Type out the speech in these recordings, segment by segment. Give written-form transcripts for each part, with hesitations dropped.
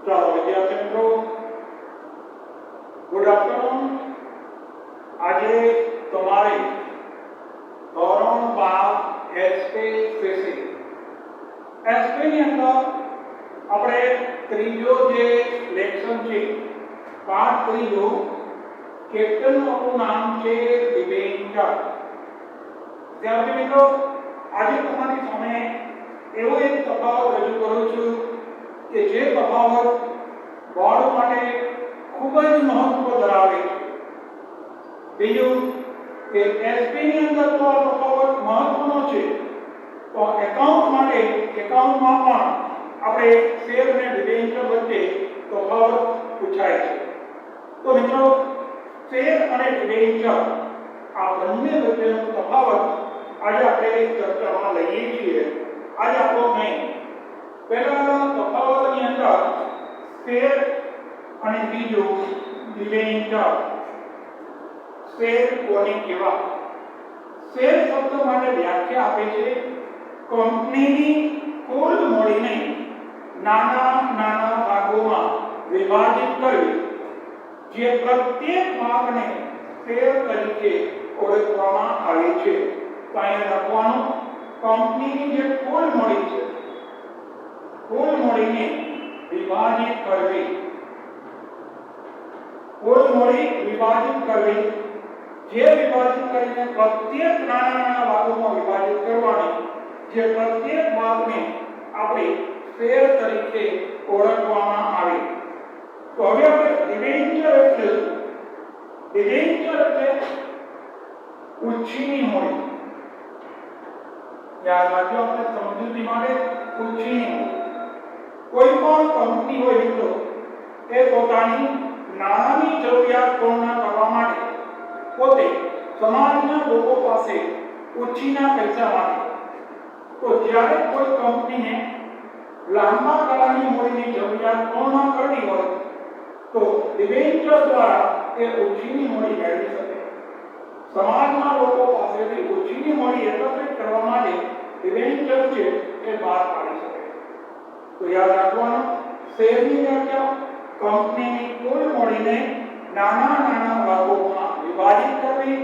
ચાલો વિદ્યાર્થી મિત્રો, ગુડ આફ્ટરનૂન। આજે તમારે ધોરણ 12 એસપીસીસી ની અંદર આપણે ત્રીજો જે લેક્ચર છે, પાઠ ત્રીજો, કેપ્ટનનું નામ છે દિવ્યેન્દ્ર। વિદ્યાર્થી મિત્રો, આજે તમારી સામે એવો એક તફાવત રજૂ કરું છું કે જે તફાવત બોર્ડ માટે ખૂબ જ મહત્વ ધરાવે છે। બીજું કે એસપી ની અંદર તો આ તફાવત મહત્વનો છે, તો એકાઉન્ટ માટે એકાઉન્ટમાં પણ આપણે શેર અને ડિબેન્ચર વચ્ચે તફાવત પૂછાય છે। તો મિત્રો, શેર અને ડિબેન્ચર આ બંને વચ્ચેનો તફાવત આજે આપણે ચર્ચામાં લઈએ છીએ। આજે આપણો મેઇન પહેલા તફાવતની અંદર શેર અને બીજું ડિબેન્ચર। શેર કોને કહેવાય? શેર શબ્દ માટે વ્યાખ્યા આપે છે કંપનીની કુલ મળીને નાના નાના ભાગોમાં વિભાજિત કરવી, જે પ્રત્યેક ભાગને શેર તરીકે ઓળખવામાં આવે છે। તો અહીંયા લખવાનું, કંપનીની જે કુલ મળી છે, કુલ મળીને વિભાજિત કરવી, કુલ મળી વિભાજિત કરવી, જે વિભાજિત કરીને પ્રત્યેક નાના નાના ભાગોમાં વિભાજિત કરવાની, જે પ્રત્યેક ભાગને આપણે શેર તરીકે ઓળખવામાં આવે। તો હવે આપણે ડિબેન્ચર એટલે ઉછીની હોય, યાદ રાખજો, આપણે સમજૂતી માટે ઉછીની હોય। કોઈ પણ કંપની હોય મિત્રો, એ પોતાની નાણાંની જરૂરિયાત પૂર્ણ કરવા માટે પોતે સમાજના લોકો પાસે ઉછીના પૈસા માંગે। તો જ્યારે કોઈ કંપનીને લાંબા ગાળાની મૂડીની જરૂરિયાત પૂર્ણ કરવી હોય તો ડિબેન્ચર દ્વારા એ ઉછીની મૂડી મેળવી શકે। સમાજના લોકો પાસેથી ઉછીની મૂડી એકત્રિત કરવા માટે ડિબેન્ચર છે એ બહાર પાડી શકે। તો યાદ રાખવાનું, શેરની વ્યાખ્યા કંપનીની કુલ મૂડીને નાના નાના ભાગોમાં વિભાજિત કરવી,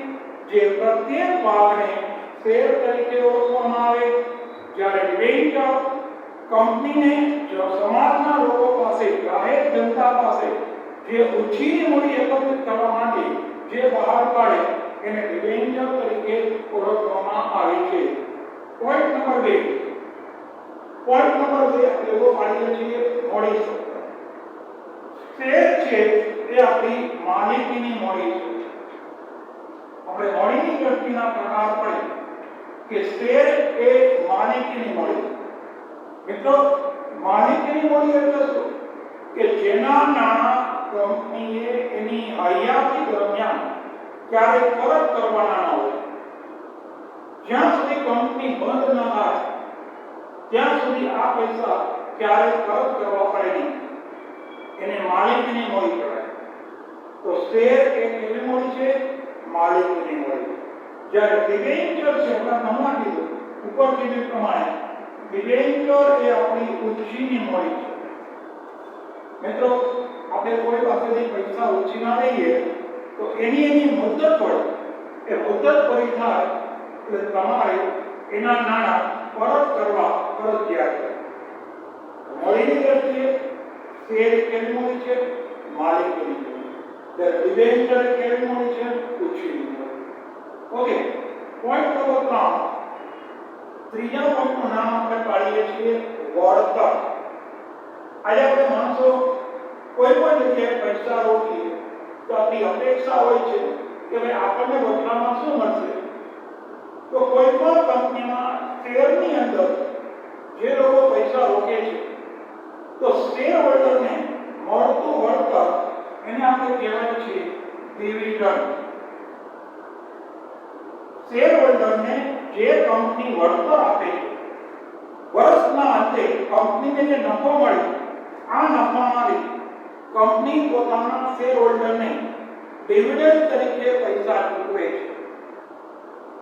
જે પ્રત્યેક ભાગને શેર તરીકે ઓળખવામાં આવે। જ્યારે ડિબેન્ચર કંપનીને સમાજના લોકો પાસે, જાહેર જનતા પાસે જે ઉછીની મૂડી એકત્રિત કરવા માટે જે બહાર પાડે એને ડિબેન્ચર તરીકે ઓળખવામાં આવે છે। પોઈન્ટ નંબર 2 એવો પાડીએ છીએ મૂડી શબ્દ। શેર છે એ આપણી માલિકીની મૂડી છે। આપણે મૂડીની દ્રષ્ટિના પ્રકાર પડે કે શેર એ માલિકીની મૂડી। મિત્રો, માલિકીની મૂડી એટલે શું? કે જેના નાણાં કંપનીએ એની હયાતી દરમિયાન ક્યારેય પરત કરવાના ન હોય, જ્યાં સુધી કંપની બંધ ન થાય ત્યાં સુધી આ પૈસા ક્યારેય પરત કરવા પડે નહીં, એને માલિકીની મૂડી કહેવાય। તો શેર એ કેવી મૂડી છે? માલિકીની મૂડી। જ્યારે ડિબેન્ચર છે, આપણે હમણાં કીધું, ઉપર કીધું પ્રમાણે ડિબેન્ચર એ આપણી ઉછીની મૂડી છે। મિત્રો, આપણે કોઈ પાસેથી પૈસા ઉછીના લઈએ તો એની મુદત હોય, એ મુદત પૂરી થાય એટલે તમારે એના નાણાં પરત કરવા ફરજિયાત છે। મૂડીની દ્રષ્ટિએ શેર કેવી મૂડી છે? માલિકીની મૂડી। ત્યારે ડિબેન્ચર કેવી મૂડી છે? ઉછીની મૂડી। ઓકે, પોઈન્ટ નંબર 3, ત્રીજા પોઈન્ટનું નામ આપણે પાડીએ છીએ વળતર। આજે આપણે માણસો કોઈ પણ જગ્યાએ પૈસા રોકીએ તો આપણી અપેક્ષા હોય છે કે ભાઈ આપણને બદલામાં શું મળશે? તો કોઈ પણ કંપનીમાં શેરની અંદર જે લોકો પૈસા રોકે છે તો શેર હોલ્ડરને મળતું વળતર એને આપણે કહેવાય છે ડિવિડન્ડ। શેર હોલ્ડરને જે કંપની વળતર આપે છે, વર્ષના અંતે કંપનીને જે નફો મળે, આ નફામાંથી કંપની પોતાના શેર હોલ્ડરને ડિવિડન્ડ તરીકે પૈસા ચૂકવે છે।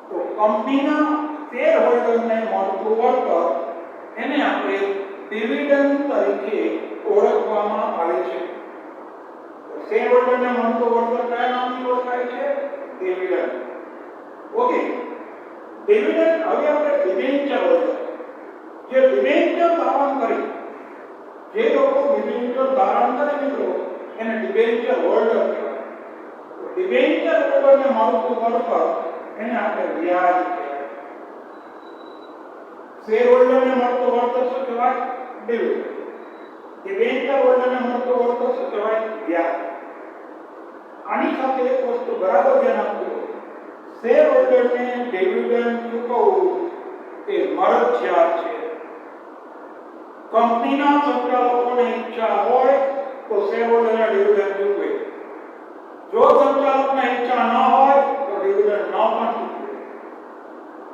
તો કંપનીના શેર હોલ્ડરને મળતું વળતર એને આપણે ડિવિડન્ડ તરીકે ઓળખવામાં આવે છે. શેર હોલ્ડરને મળતું વળતર કયા નામથી ઓળખાય છે? ડિવિડન્ડ. Okay, dividend. હવે આપણે ડિબેન્ચર હોલ્ડર, જે ડિબેન્ચર ધારણ કરી, જે લોકો ડિબેન્ચર ધારણ કરે મિત્રો એને ડિબેન્ચર હોલ્ડર કહેવાય. ડિબેન્ચર હોલ્ડરને મળતું વળતર એને આપણે વ્યાજ કહેવાય. શેર હોલ્ડરને મળતું વળતર શું કહેવાય? ડિવિડન્ડ. ડિબેન્ચર હોલ્ડરને મળતું વળતર શું કહેવાય? વ્યાજ. આની સાથે એક વસ્તુ બરાબર ધ્યાન આપજો, શેર હોલ્ડરને ડિવિડન્ડ ચૂકવવું એ મરજિયાત છે. કંપનીના સંચાલકોને ઈચ્છા હોય તો શેર હોલ્ડરને ડિવિડન્ડ ચૂકવે. જો સંચાલકને ઈચ્છા ન હોય તો ડિવિડન્ડ ન પણ ચૂકવે.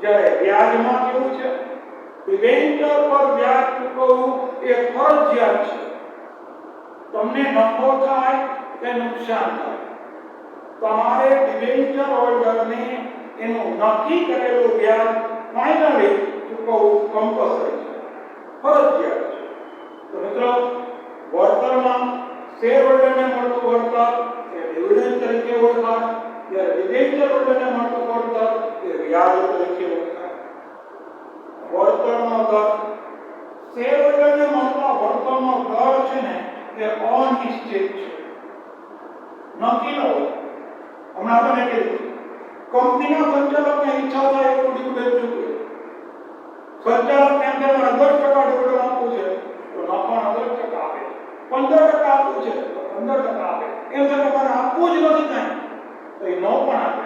જ્યારે વ્યાજમાં કેવું છે? ડિબેન્ચર પર વ્યાજ ચૂકવવું એ ફરજિયાત છે. તમને નફો થાય કે નુકસાન થાય, તમારે ડિબેન્ચર હોલ્ડરને એનું નક્કી કરેલું વ્યાજ ફાઇનલી ચૂકવવું કમ્પલસરી છે, ફરજિયાત છે. તો મિત્રો, વળતરમાં શેર હોલ્ડરને મળતું વળતર એ ડિવિડન્ડ તરીકે ઓળખાય, જ્યારે ડિબેન્ચર હોલ્ડરને મળતું વળતર એ વ્યાજ તરીકે ઓળખાય. વળતરનો દર, શેર હોલ્ડરને મળતા વળતરનો દર છે ને એ અનિશ્ચિત છે, નક્કી ન હોય. હમણાં તમે કીધું કંપનીના સંચાલકને ઈચ્છા થાય એટલું ડિવિડન્ડ ચૂકવે. સંચાલકને એમ કે 10% ડિવિડન્ડ આપવું છે તો નફાના 10% આપે, 15% આપવું છે તો 15% આપે. એમ કે મારે આપવું જ નથી કાંઈ તો એ ન પણ આપે.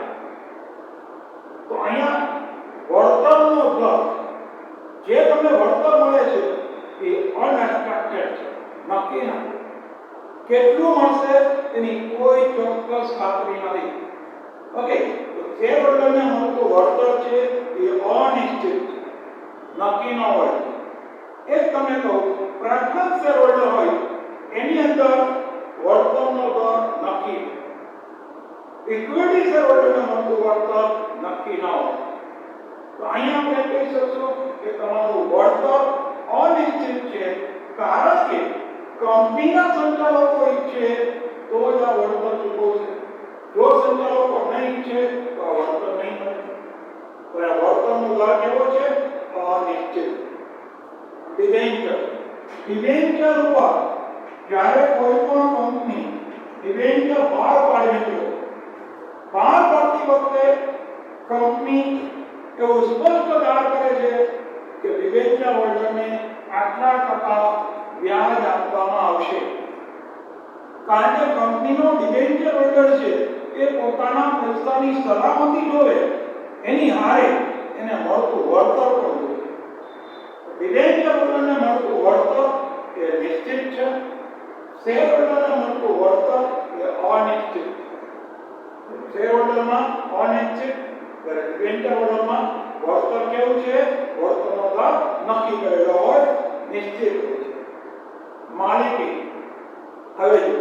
તો અહીંયા વળતરનો દર, જે તમને વળતર મળે છે એ અનએક્સપેક્ટેડ છે, નક્કી નથી. કેટલું મળશે એની કોઈ ચોક્કસ ખાતરી નથી. ઓકે, તો શેર હોલ્ડરને મળતું વળતર છે એ અનિશ્ચિત છે, નક્કી ન હોય. એક તમને કહું, પ્રેફરન્સ શેર હોલ્ડર હોય એની અંદર વળતરનો દર નક્કી, ઇક્વિટી શેર હોલ્ડરને મળતું વળતર નક્કી ન હોય. તો અહીંયા આપણે કહી શકશું કે તમારું વળતર અનિશ્ચિત છે, કારણ કે કંપનીના સંચાલકો ઈચ્છે તો જ આ વળતર ચૂકવશે. જો સંચાલકો નહીં ઈચ્છે તો આ વળતર નહીં મળે. તો આ વળતરનો દર કેવો છે? અનિશ્ચિત. ડિબેન્ચર, ડિબેન્ચર ઉપર જ્યારે કોઈ પણ કંપની ડિબેન્ચર બહાર પાડે છે, બહાર પાડતી વખતે કંપની એવું સ્પષ્ટ જાણ કરે છે કે ડિબેન્ચર હોલ્ડરને આટલા ટકા વ્યાજ આપવામાં આવશે. કારણ કે કંપનીનો ડિબેન્ચર હોલ્ડર છે એ પોતાના પૈસાની સલામતી જોવે, એની હારે એને મળતું વળતર પણ જોવે. ડિબેન્ચર હોલ્ડરને મળતું વળતર એ નિશ્ચિત છે, શેર હોલ્ડરને મળતું વળતર એ અનિશ્ચિત. શેર હોલ્ડરમાં અનિશ્ચિત, જ્યારે ડિબેન્ચર હોલ્ડરમાં વળતર કેવું છે? વળતરનો દર નક્કી કરેલો હોય, નિશ્ચિત હોય છે. માલિકી, હવે જો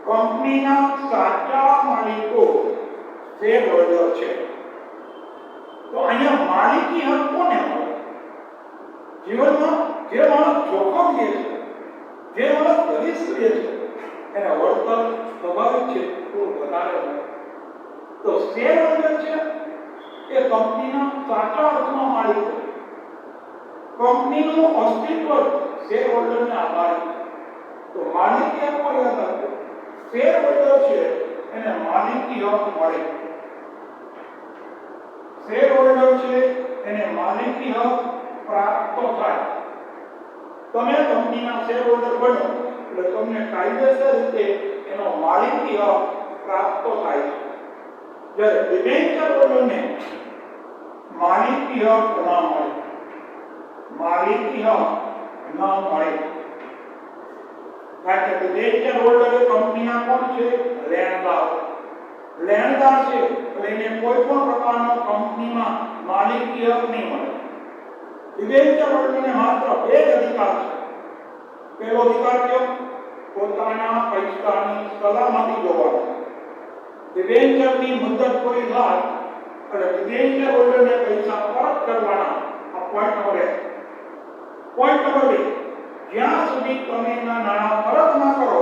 કંપનીના સાચા માલિકો શેર હોલ્ડર છે તો અહીંયા માલિકી હક કોને મળે? જીવનમાં જે માણસ જોખમ લે છે, જે માણસ રિસ્ક લે છે એને વળતર સ્વાભાવિક છે થોડું વધારે મળે. તો શેર હોલ્ડર છે એ કંપનીના સાચા અર્થમાં માલિક છે. કંપનીનું અસ્તિત્વ શેર હોલ્ડરને આભારી છે. તો માલિકી હક યાદ રાખો, શેર હોલ્ડર છે એને માલિકી હક મળે. શેર હોલ્ડર છે એને માલિકી હક પ્રાપ્ત થાય. તમે કંપનીના શેર હોલ્ડર બનો એટલે તમને કાયદેસર રીતે એનો માલિકી હક પ્રાપ્ત થાય છે. જ્યારે ડિબેન્ચર હોલ્ડરને માલિકી હક ન મળે, માલિકી હક ન મળે. કારણ કે ડિબેન્ચર હોલ્ડર કંપનીના કોણ છે? લેણદાર. લેણદાર છે એટલે એને કોઈ પણ પ્રકારનો કંપનીમાં માલિકી હક નહીં મળે. ડિબેન્ચર હોલ્ડરને માત્ર બે જ અધિકાર છે. પહેલો અધિકાર કયો? પોતાના પૈસાની સલામતી જોવાનો. ડિબેન્ચરની મુદત પૂરી થાય એટલે ડિબેન્ચર હોલ્ડરને પૈસા પરત કરવાના. આ પોઈન્ટ નંબર 1. પોઈન્ટ નંબર 2, જ્યાં સુધી તમે એના નાણાં પરત ન કરો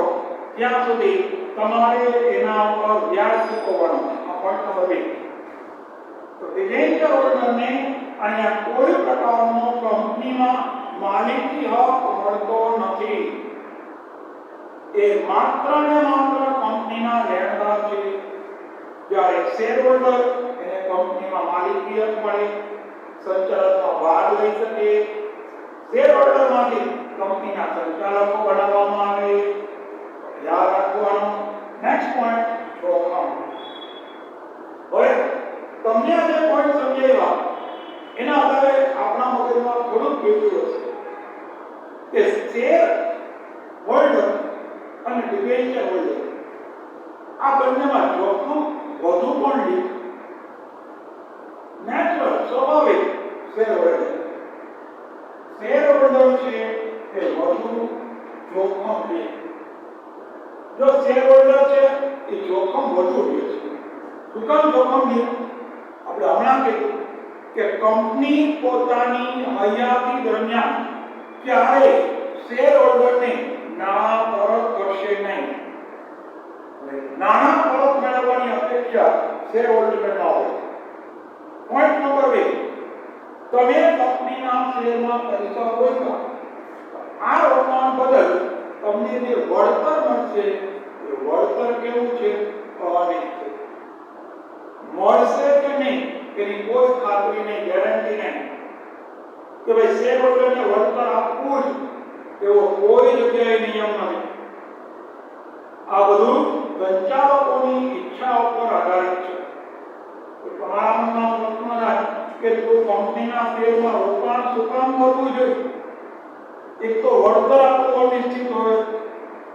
ત્યાં સુધી તમારે એના ઉપર વ્યાજ ચૂકવવાનું. આ પોઈન્ટ નંબર 2. તો ડિબેન્ચર હોલ્ડરને અહીંયા કોઈ પ્રકારનો કંપનીમાં માલિકી હક મળતો નથી. એ માત્ર ને માત્ર કંપનીના લેણદાર છે. જ્યારે શેર હોલ્ડર એને કંપનીમાં માલિકી હક મળે, સંચાલનમાં ભાગ લઈ શકે, શેર હોલ્ડરમાંથી કંપનીના સંચાલકો બનાવવામાં આવે. યાદ રાખવાનું. નેક્સ્ટ પોઈન્ટ, જોખમ. હવે તમને આ જે પોઈન્ટ સમજાવ્યા એના આધારે આપણા મગજમાં થોડુંક બેઠું હશે કે શેર હોલ્ડર અને ડિબેન્ચર હોલ્ડર આ બંનેમાં જોખમ વધુ પણ લે. નેચરલ, સ્વાભાવિક. શેર હોલ્ડર છે એ વધુ જોખમ લે. જો શેર હોલ્ડર છે એ જોખમ વધુ લે છે. શું કામ જોખમ લે? આપણે હમણાં કીધું કે કંપની પોતાની હયાતી દરમિયાન ક્યારે શેર હોલ્ડરને નાણાં પરત કરશે નહીં. નાણાં પરત મેળવવાની અપેક્ષા શેર હોલ્ડરને ન હોય. પોઈન્ટ નંબર 2, તમે કંપનીના શેરમાં પૈસા રોક્યા, આ રોકાણ બદલ તમને જે વળતર મળશે એ વળતર કેવું છે? અનિશ્ચિત. મળશે કે નહીં એની કોઈ ખાતરી નહીં, ગેરંટી નહીં કે ભાઈ શેર હોલ્ડરને વળતર આપવું જ એવો કોઈ જગ્યાએ નિયમ નથી. આ બધું સંચાલકોની ઈચ્છા ઉપર આધારિત છે. તમારા મનમાં પ્રશ્ન થાય કે જો કંપનીના શેરમાં રોકાણ શું કામ કરવું જોઈએ? એક તો વળતર આપવું અનિશ્ચિત હોય,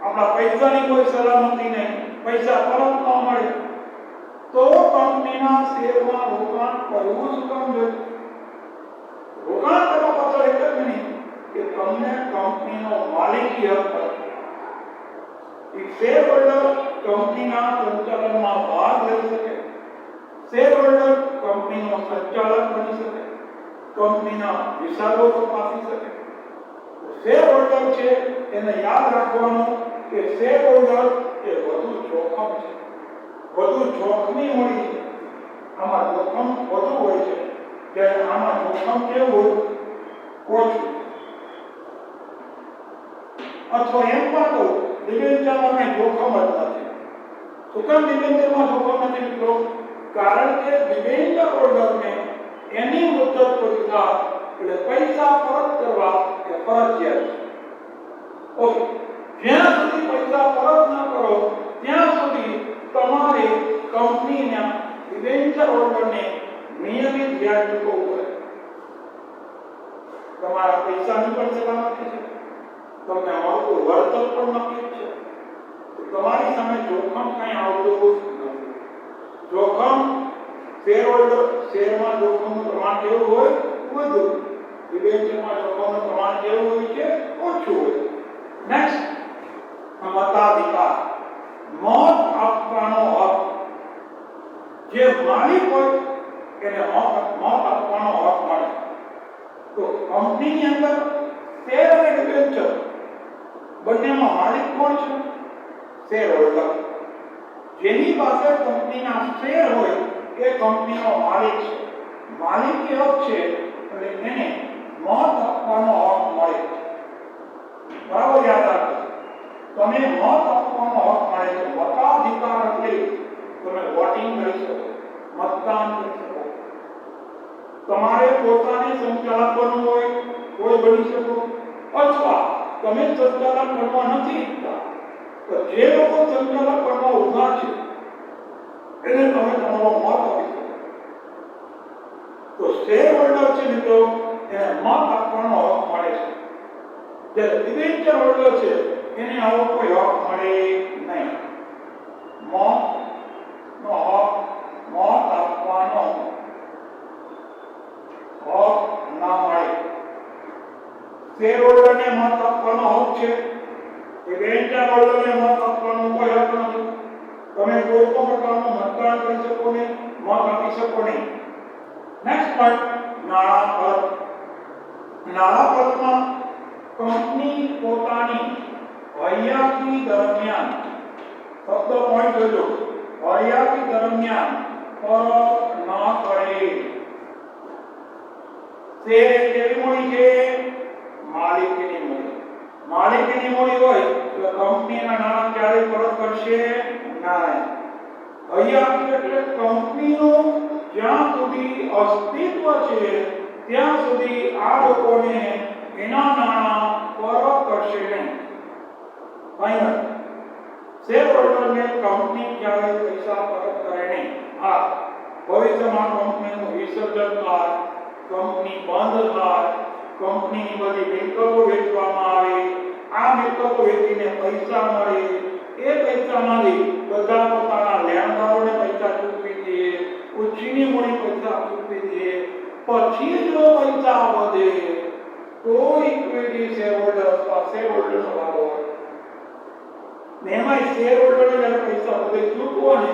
આપણા પૈસાની કોઈ સલામતી નહીં, પૈસા પરત ન મળે, તો કંપનીના શેરમાં રોકાણ કરવું શું કામ જોઈએ? રોકાણ કરવા પાછળ એક જ નહીં કે તમને કંપનીનો માલિકી હક મળે. એક શેર હોલ્ડર કંપનીના સંચાલનમાં ભાગ લઈ શકે, શેર હોલ્ડર કંપનીનો સંચાલક બની શકે, કંપનીના હિસાબો તપાસી શકે. શેર હોલ્ડર છે એને યાદ રાખવાનું કે શેર હોલ્ડર એ વધુ જોખમ છે, વધુ જોખમી હોય છે. આમાં જોખમ વધુ હોય છે જ્યારે આમાં જોખમ કેવું ઓછું. અથવા એમ પણ કહું, ડિબેન્ચરમાં કંઈ જોખમ જ નથી. શું કામ ડિબેન્ચરમાં જોખમ નથી મિત્રો? કારણ કે ડિબેન્ચર હોલ્ડરને એની મુદત પૂરી થાય એટલે પૈસા પરત કરવા એ ફરજિયાત છે. ઓકે, જ્યાં સુધી પૈસા પરત ન કરો ત્યાં સુધી તમારે કંપનીના ડિબેન્ચર હોલ્ડરને નિયમિત વ્યાજ ચૂકવવું પડે. તમારા પૈસાની પણ સલામતી છે, તમને મળતું વળતર પણ નક્કી છે. તમારી સામે જોખમ કંઈ આવતું નથી. જોખમ શેર હોલ્ડર શેરમાં જોખમનું પ્રમાણ કેવું હોય? વધુ. ડિબેન્ચરમાં જોખમનું પ્રમાણ કેવું હોય છે? ઓછું હોય. નેક્સ્ટ, મતાધિકાર. મત આપવાનો હક. જે માલિક હોય એને મત આપવાનો હક મળે. તો કંપનીની અંદર શેર અને ડિબેન્ચર બંનેમાં માલિક કોણ છે? Share holder. જેની પાસે કંપનીના શેર હોય એ કંપનીનો માલિક છે. માલિકી હક છે એટલે એને મત આપવાનો હક મળે. બરાબર યાદ રાખજો. તમે મત આપવાનો હક મળે છે. મતાધિકાર એટલે તમે વોટિંગ કરી શકો, મતદાન કરી શકો. તમારે પોતાને સંચાલક બનવું હોય કોઈ બની શકો, અથવા તમે સંચાલક બનવા નથી ઈચ્છતા તો જે લોકો સંચાલક બનવા ઉભા છે એને તમે તમારો મત આપી શકો. તો શેર હોલ્ડર છે મિત્રો એને મત આપવાનો હક મળે છે. જ્યારે ડિબેન્ચર હોલ્ડર છે એને આવો કોઈ હક મળે નહીં. મત આપવાનો હક ના મળે. શેર હોલ્ડરને મત આપવાનો હક છે, ડિબેન્ચર હોલ્ડરને મત આપવાનો કોઈ હક નથી. તમે કોઈ પણ પ્રકારનું મતદાન કરી શકો નહીં, મત આપી શકો નહીં. નેક્સ્ટ પોઈન્ટ, નાણાં પરત. નાણાં પરતમાં કંપની પોતાની હયાતી દરમિયાન શબ્દ પોઈન્ટ જોજો હયાતી દરમિયાન પરત ન કરે શેર એ કેવી મૂડી છે માલિકીની મૂડી માલિકીની મૂડી હોય તો કંપનીના નાણાં ક્યારે પરત કરશે નહીં હયાતી એટલે કંપનીનું જ્યાં સુધી અસ્તિત્વ છે ત્યાં સુધી આ લોકોને એના નાણાં પરત કરશે નહીં ફાઇનલ શેર હોલ્ડરને કંપની ક્યારે પૈસા પરત કરે નહીં હા ભવિષ્યમાં કંપનીનું વિસર્જન થાય કંપની બંધ થાય કંપનીની બધી મિલકતો વેચવામાં આવે આ મિલકતો વેચીને પૈસા મળે એ પૈસામાંથી બધા પોતાના લેણદારોને પૈસા ચૂકવી દે ઉછીની મૂડી પૈસા ચૂકવી દે પછી જો પૈસા વધે તો ઇક્વિટી શેર હોલ્ડર નો ભાગો એમાં શેર હોલ્ડરને જ્યારે પૈસા વધે ચૂકવો ને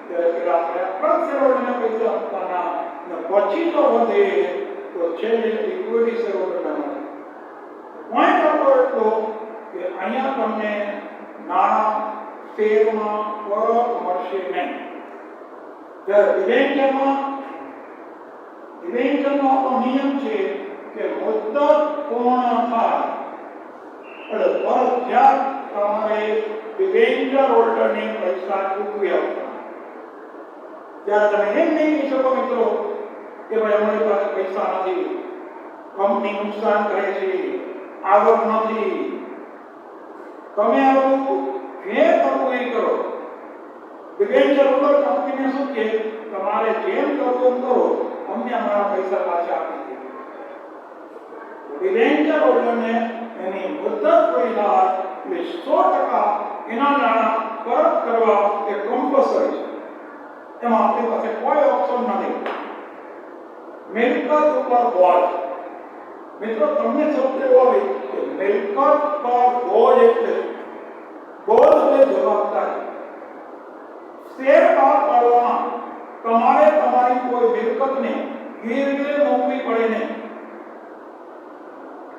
ત્યારે પેલા પ્રેફરન્સ શેર હોલ્ડરને પૈસા આપવાના ને પછી જો વધે તો છેલ્લે ઇક્વિટી શેર હોલ્ડરને મળે પોઈન્ટ આપણો એટલો કે અહીંયા તમને નાણાં શેરમાં પરત મળશે નહીં જ્યારે ડિબેન્ચરનો આપણો નિયમ છે કે મુદ્દત પૂર્ણ થાય એટલે ફરજિયાત તમારે ડિબેન્ચર હોલ્ડરને પૈસા ચૂકવી આપવાના ત્યારે તમે એમ નહીં કહી શકો મિત્રો કે ભાઈ અમારી પાસે પૈસા નથી કંપની નુકસાન કરે છે આવક નથી તમે આવું જે કરવું એ કરો ડિબેન્ચર હોલ્ડર કંપનીને શું કે તમારે જેમ કરવું એમ કરો અમને અમારા પૈસા પાછા આપી દે ડિબેન્ચર હોલ્ડરને એની મુદત પહેલા એટલે 100% એના નાણાં પરત કરવા એ કમ્પલસરી છે એમાં આપણી પાસે કોઈ ઓપ્શન નથી મિલકત ઉપર બોજ મિત્રો તમને શબ્દ એવો આવે કે મિલકત પર બોજ એટલે બોજ એટલે જવાબદારી શેર બહાર પાડવામાં તમારે તમારી કોઈ મિલકતને ગીરવે મૂકવી પડે નહીં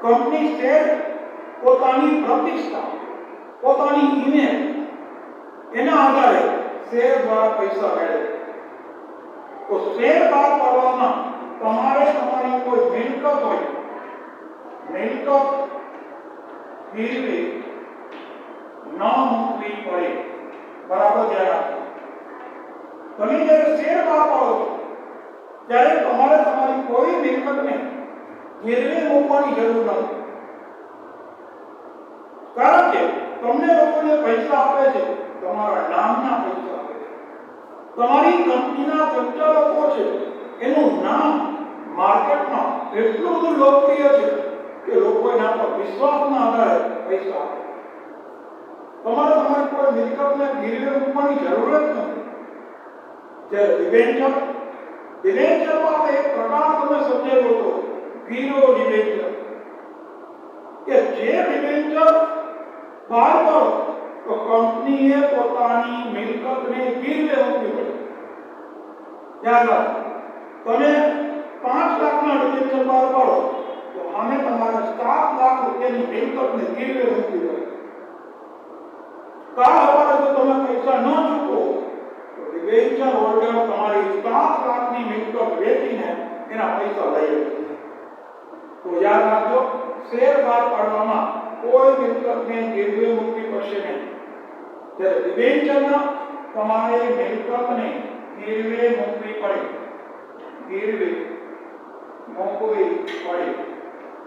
કંપની શેર પોતાની પ્રતિષ્ઠા પોતાની ઇમેજ એના આધારે શેર દ્વારા પૈસા મેળવે તો શેર બહાર પાડવામાં તમારે તમારી કોઈ મિલકત હોય મિલકત ગીરવે ન મૂકવી પડે બરાબર ધ્યાન રાખો તમે જ્યારે શેર બહાર પાડો ત્યારે તમારે તમારી કોઈ મિલકતને ગીરવે મૂકવાની જરૂર નથી કારણ કે તમને લોકોને પૈસા આપે છે તમારા નામના પૈસા આપે છે તમારી કંપનીના સંચાલકો છે એનું નામ માર્કેટમાં એટલું બધું લોકપ્રિય છે કે લોકો એના પર વિશ્વાસના આધારે પૈસા આપે તમારે તમારી કોઈ મિલકતને ગીરવે મૂકવાની જરૂર જ નથી જ્યારે ડિબેન્ચરમાં આપણે એક પ્રકાર તમે સમજેલો હતો ગીરો ડિબેન્ચર કે જે ડિબેન્ચર બહાર પડો તો કંપનીએ પોતાની મિલકતને ગીરવે મૂકવી પડે યાદ રાખો તમે 5 લાખના ડિબેન્ચર બહાર પાડો તો આને તમારે 7 લાખ રૂપિયાની મિલકતને ગીરવે મૂકવી પડે કાલ સવારે જો તમે પૈસા ન ચૂકવો તો ડિબેન્ચર હોલ્ડર તમારી 7 લાખની મિલકત વેચીને એના પૈસા લઈ લે તો યાદ રાખજો શેર બહાર પાડવામાં કોઈ મિલકતને ગીરવે મૂકવી પડશે નહીં જ્યારે ડિબેન્ચરમાં તમારે મિલકતને ગીરવે મૂકવી પડે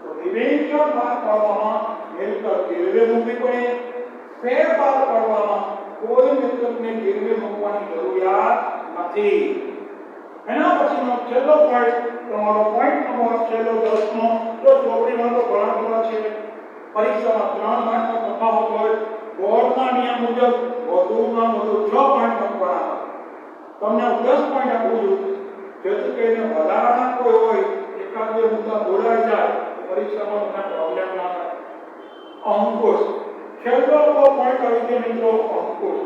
તો ડિબેન્ચર બહાર પાડવામાં મિલકત ગીરવે મૂકવી પડે શેર બહાર પાડવામાં કોઈ મિલકતને ગીરવે મૂકવાની જરૂરિયાત નથી એના પછીનો છેલ્લો પોઈન્ટ તમારો પોઈન્ટ નંબર છેલ્લો 10મો તો ચોપડીમાં તો ઘણા બધા છે પરીક્ષામાં 3 માર્કનો તફાવત હોય બોર્ડના નિયમ મુજબ વધુમાં વધુ 6 પોઈન્ટ મૂકવાના તમને 10 પોઈન્ટ આપું છું જેથી કરીને વધારાના કોઈ હોય એકાદ બે મુદ્દા બોલાઈ જાય તો પરીક્ષામાં તમને પ્રોબ્લેમ ના થાય અંકુશ છેલ્લો પોઈન્ટ આવી છે મિત્રો અંકુશ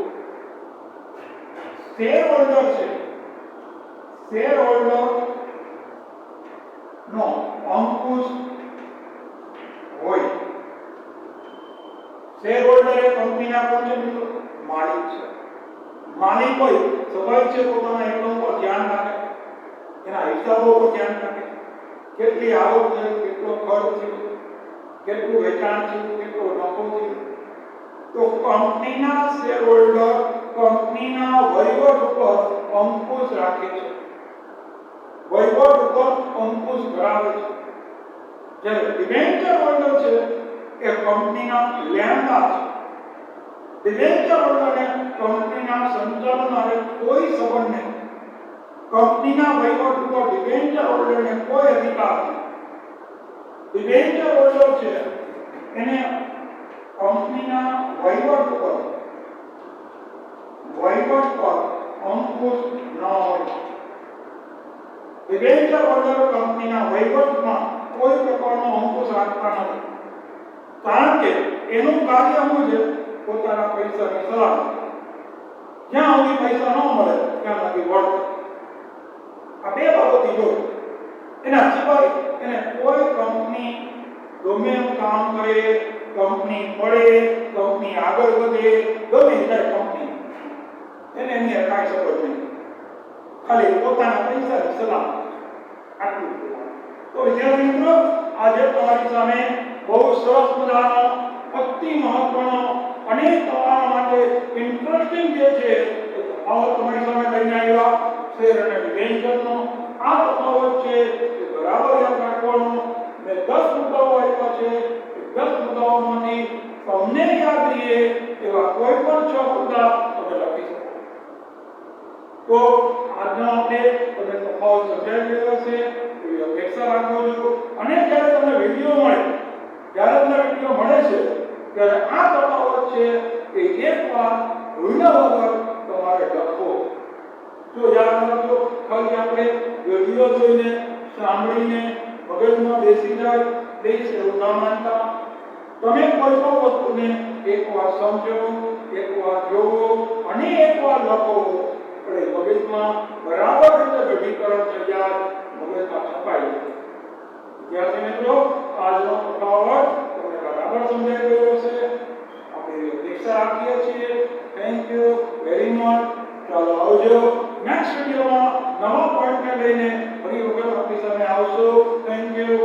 શેર હોલ્ડર છે શેર હોલ્ડર નો અંકુશ હોય શેર હોલ્ડર એ કંપનીના કોણ છે મિત્રો? માલિક છે. માલિક હોય સ્વાભાવિક છે પોતાના એકમ પર ધ્યાન રાખે, એના હિસાબો પર ધ્યાન રાખે, કેટલી આવક છે, કેટલો ખર્ચ છે, કેટલું વેચાણ છે, કેટલો નફો છે. તો કંપનીના શેર હોલ્ડર કંપનીના વહીવટ ઉપર અંકુશ રાખે છે, વહીવટ ઉપર અંકુશ ધરાવે છે. જ્યારે ડિબેન્ચર હોલ્ડર છે એ કંપનીના લેણદાર છે. ડિબેન્ચર હોલ્ડરને કંપનીના સંચાલન અને કોઈ સંબંધ નહીં. કંપનીના વહીવટ ઉપર ડિબેન્ચર હોલ્ડરને કોઈ અધિકાર નથી. ડિબેન્ચર હોલ્ડર છે એને કંપનીના વહીવટ પર અંકુશ ન હોય. ડિબેન્ચર હોલ્ડર કંપનીના વહીવટમાં કોઈ પ્રકારનો અંકુશ રાખતા નથી, કારણ કે એનું કાર્ય શું છે? પોતાના પૈસાની સલામતી. જ્યાં સુધી પૈસા ન મળે ત્યાં સુધી વળતર. આ બે બાબતો જોઈ. એના સિવાય એને કોઈ કંપની ગમે એમ કામ કરે, કંપની પડે, કંપની આગળ વધે, ગમે ત્યારે કંપની એને એની કાંઈ સપોર્ટ નહીં, ખાલી પોતાના પૈસાની સલામતી. આટલું. તો વિદ્યાર્થી મિત્રો, આજે તમારી સામે બહુ સરસ મજાનો અતિ મહત્વનો અને તમારા માટે ઇન્ટરેસ્ટિંગ જે છે તમારી સામે લઈને આવ્યા શેર અને ડિબેન્ચરનો. આ તફાવત છે એ બરાબર યાદ રાખવાનો. મેં 10 મુદ્દાઓ આપ્યા છે. 10 મુદ્દાઓમાંથી તમને યાદ રહે એવા કોઈ પણ 6 મુદ્દા તમે લખી શકો. તો આજનો આપણે તમને તફાવત સમજાવી રહ્યો છે એવી અપેક્ષા રાખો છો. અને જ્યારે તમને વિડીયો મળે છે ત્યારે આ તફાવત છે એ એકવાર ભૂલ્યા વગર તમારે લખો. જો યાદ રાખજો, ખાલી આપણે વિડીયો જોઈને સાંભળીને મગજમાં બેસી જાય એવું ના માનતા. તમે કોઈ પણ વસ્તુને એકવાર સમજો, એકવાર જોવો અને એકવાર લખો. એટલે મગજમાં બરાબર રીતે દૃઢીકરણ થઈ જાય, મગજમાં છપાઈ જાય. વિદ્યાર્થી મિત્રો, આજનો તફાવત તમને બરાબર સમજાઈ ગયો છે. આપણે અપેક્ષા રાખીએ છીએ. Thank you very much. ચાલો આવજો. નેક્સ્ટ વિડીયોમાં નવા પોઈન્ટને લઈને ફરી વખત આપણી સામે આવશો. Thank you.